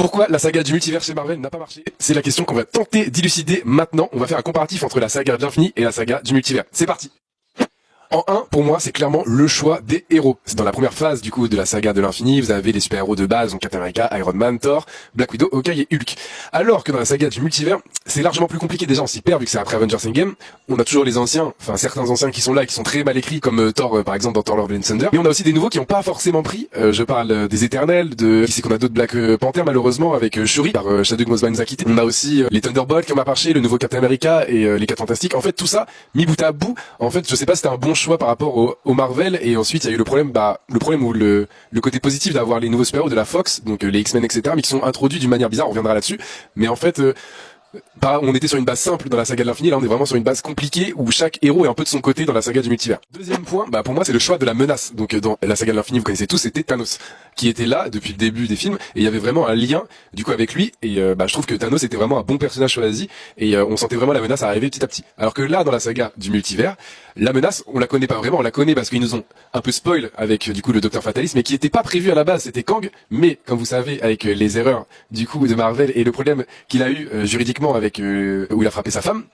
Pourquoi la saga du multivers chez Marvel n'a pas marché? C'est la question qu'on va tenter d'élucider maintenant. On va faire un comparatif entre la saga de l'infini et la saga du multivers. C'est parti. En 1, pour moi, c'est clairement le choix des héros. C'est dans la première phase, du coup, de la saga de l'infini, vous avez les super-héros de base, donc Captain America, Iron Man, Thor, Black Widow, Hawkeye et Hulk. Alors que dans la saga du multivers, c'est largement plus compliqué. Déjà, on s'y perd, vu que c'est après Avengers Endgame. On a toujours les anciens, enfin, certains anciens qui sont là, qui sont très mal écrits, comme Thor, par exemple, dans Thor Love and Thunder. Mais on a aussi des nouveaux qui n'ont pas forcément pris. Je parle des Éternels, qui c'est qu'on a d'autres Black Panther, malheureusement, avec Shuri, par Chadwick Boseman nous a quitté. On a aussi les Thunderbolts qui ont marché, le nouveau Captain America et les 4 Fantastiques. En fait, tout ça, mis bout à bout, en fait, je sais pas si c'était un bon choix par rapport au Marvel, et ensuite il y a eu le problème où le côté positif d'avoir les nouveaux super-héros de la Fox, donc les X-Men, etc., mais qui sont introduits d'une manière bizarre, on reviendra là-dessus, mais en fait on était sur une base simple dans la saga de l'infini, là on est vraiment sur une base compliquée où chaque héros est un peu de son côté dans la saga du multivers. Deuxième point, pour moi c'est le choix de la menace. Donc dans la saga de l'infini, vous connaissez tous, c'était Thanos qui était là depuis le début des films, et il y avait vraiment un lien du coup avec lui, et je trouve que Thanos était vraiment un bon personnage choisi, et on sentait vraiment la menace arriver petit à petit. Alors que là dans la saga du multivers, la menace on la connaît pas vraiment, on la connaît parce qu'ils nous ont un peu spoil avec du coup le Docteur Fatalis, mais qui était pas prévu à la base, c'était Kang, mais comme vous savez avec les erreurs du coup de Marvel et le problème qu'il a eu juridiquement avec où il a frappé sa femme,